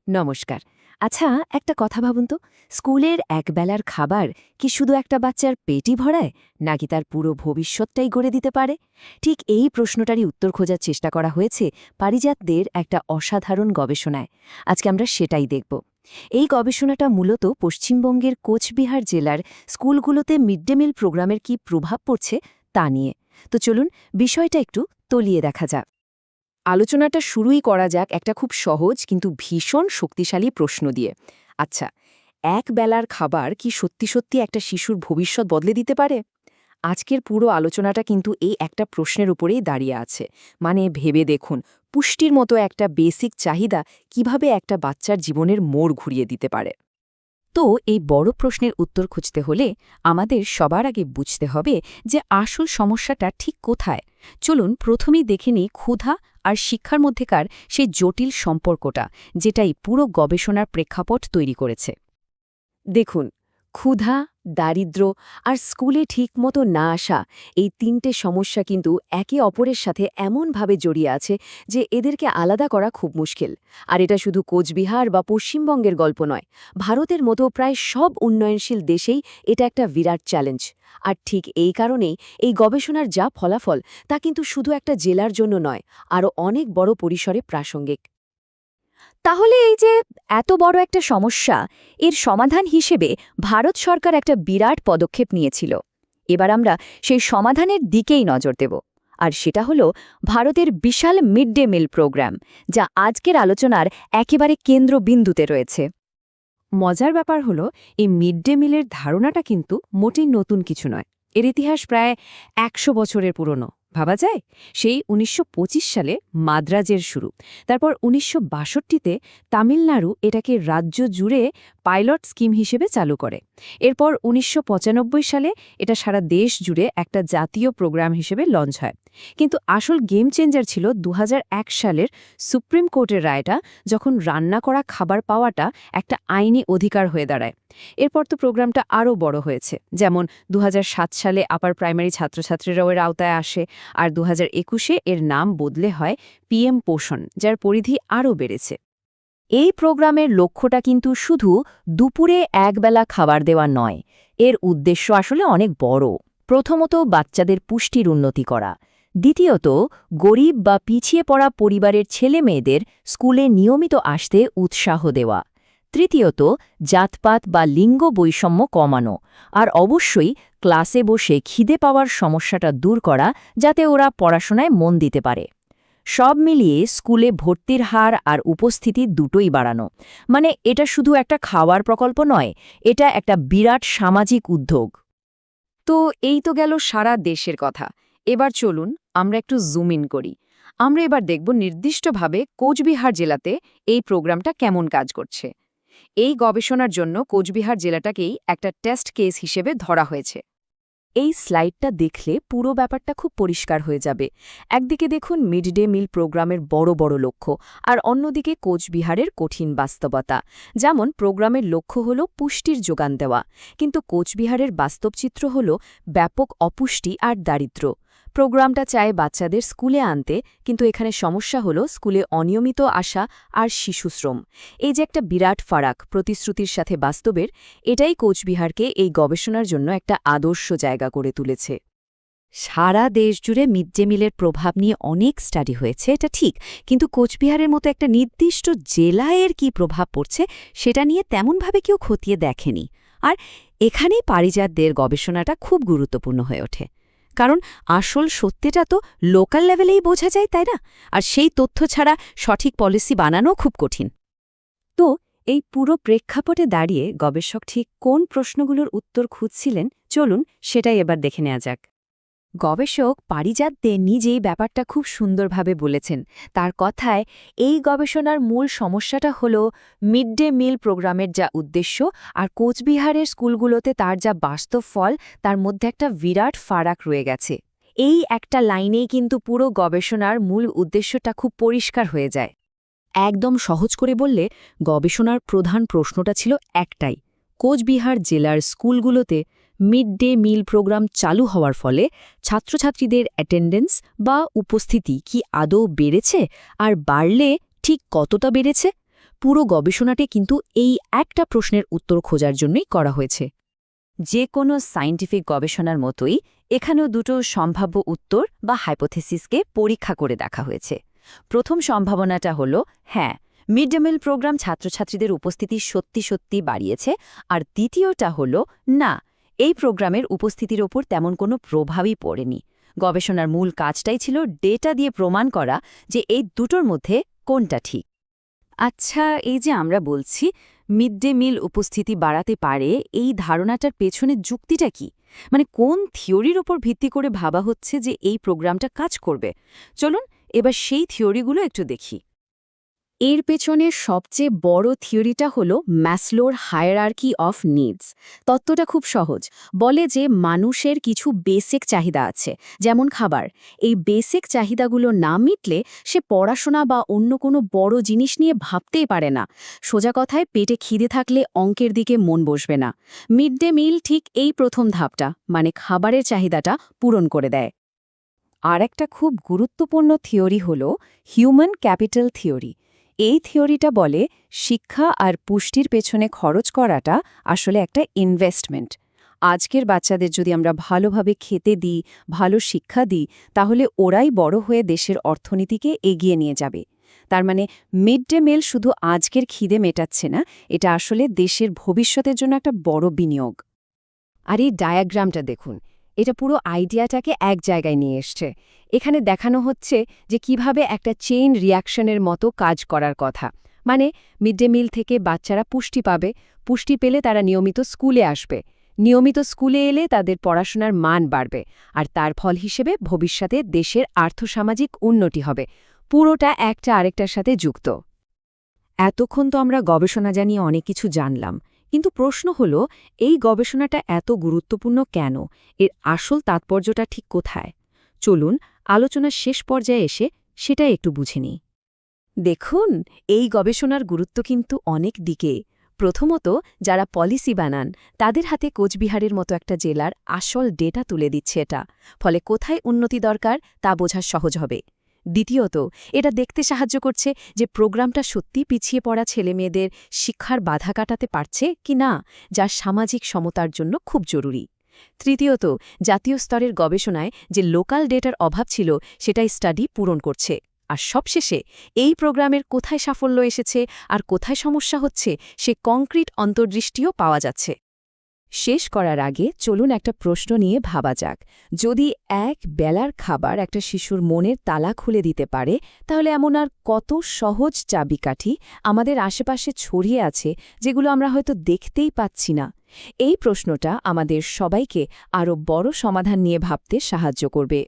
নমস্কার। আচ্ছা, একটা কথা ভাবুন তো, স্কুলের একবেলার খাবার কি শুধু একটা বাচ্চার পেটই ভরায়, নাকি তার পুরো ভবিষ্যৎটাই গড়ে দিতে পারে? ঠিক এই প্রশ্নটারই উত্তর খোঁজার চেষ্টা করা হয়েছে পারিজাতদের একটা অসাধারণ গবেষণায়। আজকে আমরা সেটাই দেখব। এই গবেষণাটা মূলত পশ্চিমবঙ্গের কোচবিহার জেলার স্কুলগুলোতে মিড ডে মিল প্রোগ্রামের কি প্রভাব পড়ছে তা নিয়ে। তো চলুন বিষয়টা একটু তলিয়ে দেখা যাক। আলোচনাটা শুরুই করা যাক একটা খুব সহজ কিন্তু ভীষণ শক্তিশালী প্রশ্ন দিয়ে। আচ্ছা, এক বেলার খাবার কি সত্যি সত্যি একটা শিশুর ভবিষ্যৎ বদলে দিতে পারে? আজকের পুরো আলোচনাটা কিন্তু এই একটা প্রশ্নের উপরেই দাঁড়িয়ে আছে। মানে ভেবে দেখুন, পুষ্টির মতো একটা বেসিক চাহিদা কিভাবে একটা বাচ্চার জীবনের মোড় ঘুরিয়ে দিতে পারে। তো এই বড় প্রশ্নের উত্তর খুঁজতে হলে আমাদের সবার আগে বুঝতে হবে যে আসল সমস্যাটা ঠিক কোথায়। চলুন প্রথমেই দেখে নিই ক্ষুধা আর শিক্ষার মধ্যেকার সেই জটিল সম্পর্কটা, যেটাই পুরো গবেষণার প্রেক্ষাপট তৈরি করেছে। দেখুন, ক্ষুধা, দারিদ্র্য আর স্কুলে ঠিকমতো না আসা, এই তিনটে সমস্যা কিন্তু একে অপরের সাথে এমনভাবে জড়িয়ে আছে যে এদেরকে আলাদা করা খুব মুশকিল। আর এটা শুধু কোচবিহার বা পশ্চিমবঙ্গের গল্প নয়, ভারতের মতো প্রায় সব উন্নয়নশীল দেশেই এটা একটা বিরাট চ্যালেঞ্জ। আর ঠিক এই কারণেই এই গবেষণার যা ফলাফল, তা কিন্তু শুধু একটা জেলার জন্য নয়, আরও অনেক বড় পরিসরে প্রাসঙ্গিক। তাহলে এই যে এত বড় একটা সমস্যা, এর সমাধান হিসেবে ভারত সরকার একটা বিরাট পদক্ষেপ নিয়েছিল। এবার আমরা সেই সমাধানের দিকেই নজর দেব। আর সেটা হলো ভারতের বিশাল মিড ডে মিল প্রোগ্রাম, যা আজকের আলোচনার একেবারে কেন্দ্রবিন্দুতে রয়েছে। মজার ব্যাপার হলো, এই মিড ডে মিলের ধারণাটা কিন্তু মোটেই নতুন কিছু নয়। এর ইতিহাস প্রায় ১০০ বছরের পুরনো। ভাবা যায়, সেই ১৯২৫ সালে মাদ্রাজের শুরু। তারপর ১৯৬২তে তামিলনাড়ু এটাকে রাজ্য জুড়ে পাইলট স্কিম হিসেবে চালু করে। এরপর ১৯৯৫ সালে এটা সারা দেশ জুড়ে একটা জাতীয় প্রোগ্রাম হিসেবে লঞ্চ হয়। কিন্তু আসল গেম চেঞ্জার ছিল ২০০১ সালের সুপ্রিম কোর্টের রায়টা, যখন রান্না করা খাবার পাওয়াটা একটা আইনি অধিকার হয়ে দাঁড়ায়। এরপর তো প্রোগ্রামটা আরও বড় হয়েছে, যেমন ২০০৭ সালে আপার প্রাইমারি ছাত্রছাত্রীরাও এর আওতায় আসে, আর ২০২১-এ এর নাম বদলে হয় পিএম পোষণ, যার পরিধি আরও বেড়েছে। এই প্রোগ্রামের লক্ষ্যটা কিন্তু শুধু দুপুরে একবেলা খাবার দেওয়া নয়, এর উদ্দেশ্য আসলে অনেক বড়। প্রথমত, বাচ্চাদের পুষ্টির উন্নতি করা। দ্বিতীয়ত, গরিব বা পিছিয়ে পড়া পরিবারের ছেলে মেয়েদের স্কুলে নিয়মিত আসতে উৎসাহ দেওয়া। তৃতীয়ত, জাতপাত বা লিঙ্গ বৈষম্য কমানো। আর অবশ্যই ক্লাসে বসে খিদে পাওয়ার সমস্যাটা দূর করা, যাতে ওরা পড়াশোনায় মন দিতে পারে। সব মিলিয়ে স্কুলে ভর্তির হার আর উপস্থিতি দুটোই বাড়ানো। মানে এটা শুধু একটা খাওয়ার প্রকল্প নয়, এটা একটা বিরাট সামাজিক উদ্যোগ। তো এই তো গেল সারা দেশের কথা। এবার চলুন আমরা একটু জুম ইন করি। আমরা এবার দেখব নির্দিষ্টভাবে কোচবিহার জেলাতে এই প্রোগ্রামটা কেমন কাজ করছে। এই গবেষণার জন্য কোচবিহার জেলাটাকেই একটা টেস্ট কেস হিসেবে ধরা হয়েছে। এই স্লাইডটা দেখলে পুরো ব্যাপারটা খুব পরিষ্কার হয়ে যাবে। একদিকে দেখুন মিড ডে মিল প্রোগ্রামের বড় বড় লক্ষ্য, আর অন্যদিকে কোচবিহারের কঠিন বাস্তবতা। যেমন প্রোগ্রামের লক্ষ্য হল পুষ্টির যোগান দেওয়া, কিন্তু কোচবিহারের বাস্তব চিত্র হল ব্যাপক অপুষ্টি আর দারিদ্র্য। প্রোগ্রামটা চায় বাচ্চাদের স্কুলে আনতে, কিন্তু এখানে সমস্যা হল স্কুলে অনিয়মিত আসা আর শিশুশ্রম। এই যে একটা বিরাট ফারাক প্রতিশ্রুতির সাথে বাস্তবের, এটাই কোচবিহারকে এই গবেষণার জন্য একটা আদর্শ জায়গা করে তুলেছে। সারা দেশ জুড়ে মিড ডে মিলের প্রভাব নিয়ে অনেক স্টাডি হয়েছে, এটা ঠিক, কিন্তু কোচবিহারের মতো একটা নির্দিষ্ট জেলায় এর কী প্রভাব পড়ছে সেটা নিয়ে তেমনভাবে কেউ খতিয়ে দেখেনি। আর এখানেই পারিজাতদের গবেষণাটা খুব গুরুত্বপূর্ণ হয়ে ওঠে। কারণ আসল সত্যিটা তো লোকাল লেভেলেই বোঝা যায়, তাই না? আর সেই তথ্য ছাড়া সঠিক পলিসি বানানো খুব কঠিন। তো এই পুরো প্রেক্ষাপটে দাঁড়িয়ে গবেষক ঠিক কোন প্রশ্নগুলোর উত্তর খুঁজছিলেন, চলুন সেটাই এবার দেখে নেওয়া যাক। গবেষক পারিজাতদের নিজেই ব্যাপারটা খুব সুন্দরভাবে বলেছেন। তার কথায়, এই গবেষণার মূল সমস্যাটা হল মিড ডে মিল প্রোগ্রামের যা উদ্দেশ্য আর কোচবিহারের স্কুলগুলোতে তার যা বাস্তব ফল, তার মধ্যে একটা বিরাট ফারাক রয়ে গেছে। এই একটা লাইনেই কিন্তু পুরো গবেষণার মূল উদ্দেশ্যটা খুব পরিষ্কার হয়ে যায়। একদম সহজ করে বললে, গবেষণার প্রধান প্রশ্নটা ছিল একটাই: কোচবিহার জেলার স্কুলগুলোতে মিড ডে মিল প্রোগ্রাম চালু হওয়ার ফলে ছাত্রছাত্রীদের অ্যাটেন্ডেন্স বা উপস্থিতি কি আদৌ বেড়েছে, আর বাড়লে ঠিক কতটা বেড়েছে? পুরো গবেষণাটি কিন্তু এই একটা প্রশ্নের উত্তর খোঁজার জন্যই করা হয়েছে। যে কোনো সায়েন্টিফিক গবেষণার মতোই এখানেও দুটো সম্ভাব্য উত্তর বা হাইপোথেসিসকে পরীক্ষা করে দেখা হয়েছে। প্রথম সম্ভাবনাটা হলো হ্যাঁ, মিড ডে মিল প্রোগ্রাম ছাত্রছাত্রীদের উপস্থিতি সত্যি সত্যি বাড়িয়েছে, আর দ্বিতীয়টা হলো না, এই প্রোগ্রামের উপস্থিতির ওপর তেমন কোনো প্রভাবই পড়েনি। গবেষণার মূল কাজটাই ছিল ডেটা দিয়ে প্রমাণ করা যে এই দুটোর মধ্যে কোনটা ঠিক। আচ্ছা, এই যে আমরা বলছি মিড ডে মিল উপস্থিতি বাড়াতে পারে, এই ধারণাটার পেছনে যুক্তিটা কি? মানে কোন থিওরির ওপর ভিত্তি করে ভাবা হচ্ছে যে এই প্রোগ্রামটা কাজ করবে? চলুন এবার সেই থিওরিগুলো একটু দেখি। এর পেছনে সবচেয়ে বড় থিওরিটা হল ম্যাসলোর হায়ারার্কি অফ নিডস। তত্ত্বটা খুব সহজ, বলে যে মানুষের কিছু বেসিক চাহিদা আছে, যেমন খাবার। এই বেসিক চাহিদাগুলো না মিটলে সে পড়াশোনা বা অন্য কোনো বড় জিনিস নিয়ে ভাবতেই পারে না। সোজা কথায়, পেটে খিদে থাকলে অঙ্কের দিকে মন বসবে না। মিড ডে মিল ঠিক এই প্রথম ধাপটা, মানে খাবারের চাহিদাটা পূরণ করে দেয়। আর একটা খুব গুরুত্বপূর্ণ থিওরি হল হিউম্যান ক্যাপিটাল থিওরি। এই থিওরিটা বলে শিক্ষা আর পুষ্টির পেছনে খরচ করাটা আসলে একটা ইনভেস্টমেন্ট। আজকের বাচ্চাদের যদি আমরা ভালোভাবে খেতে দিই, ভালো শিক্ষা দিই, তাহলে ওরাই বড় হয়ে দেশের অর্থনীতিকে এগিয়ে নিয়ে যাবে। তার মানে মিড ডে মিল শুধু আজকের খিদে মেটাচ্ছে না, এটা আসলে দেশের ভবিষ্যতের জন্য একটা বড় বিনিয়োগ। আর এই ডায়াগ্রামটা দেখুন, এটা পুরো আইডিয়াটাকে এক জায়গায় নিয়ে এসছে। এখানে দেখানো হচ্ছে যে কিভাবে একটা চেইন রিয়াকশনের মতো কাজ করার কথা। মানে মিড ডে মিল থেকে বাচ্চারা পুষ্টি পাবে, পুষ্টি পেলে তারা নিয়মিত স্কুলে আসবে, নিয়মিত স্কুলে এলে তাদের পড়াশোনার মান বাড়বে, আর তার ফল হিসেবে ভবিষ্যতে দেশের আর্থসামাজিক উন্নতি হবে। পুরোটা একটা আরেকটার সাথে যুক্ত। এতক্ষণ তো আমরা গবেষণা জানিয়ে অনেক কিছু জানলাম, কিন্তু প্রশ্ন হল, এই গবেষণাটা এত গুরুত্বপূর্ণ কেন? এর আসল তাৎপর্যটা ঠিক কোথায়? চলুন আলোচনার শেষ পর্যায়ে এসে সেটা একটু বুঝে নিই। দেখুন, এই গবেষণার গুরুত্ব কিন্তু অনেক দিকে। প্রথমত, যারা পলিসি বানান তাদের হাতে কোচবিহারের মতো একটা জেলার আসল ডেটা তুলে দিচ্ছে এটা, ফলে কোথায় উন্নতি দরকার তা বোঝা সহজ হবে। দ্বিতীয়ত, এটা দেখতে সাহায্য করছে যে প্রোগ্রামটা সত্যি পিছিয়ে পড়া ছেলেমেয়েদের শিক্ষার বাধা কাটাতে পারছে কি না, যা সামাজিক সমতার জন্য খুব জরুরি। তৃতীয়ত, জাতীয় স্তরের গবেষণায় যে লোকাল ডেটার অভাব ছিল সেটাই স্টাডি পূরণ করছে। আর সবশেষে, এই প্রোগ্রামের কোথায় সাফল্য এসেছে আর কোথায় সমস্যা হচ্ছে সে কংক্রিট অন্তর্দৃষ্টিও পাওয়া যাচ্ছে। শেষ করার আগে চলুন একটা প্রশ্ন নিয়ে ভাবা যাক। যদি এক বেলার খাবার একটা শিশুর মনের তালা খুলে দিতে পারে, তাহলে এমন আর কত সহজ চাবিকাঠি আমাদের আশেপাশে ছড়িয়ে আছে যেগুলো আমরা হয়তো দেখতেই পাচ্ছি না? এই প্রশ্নটা আমাদের সবাইকে আরও বড় সমাধান নিয়ে ভাবতে সাহায্য করবে।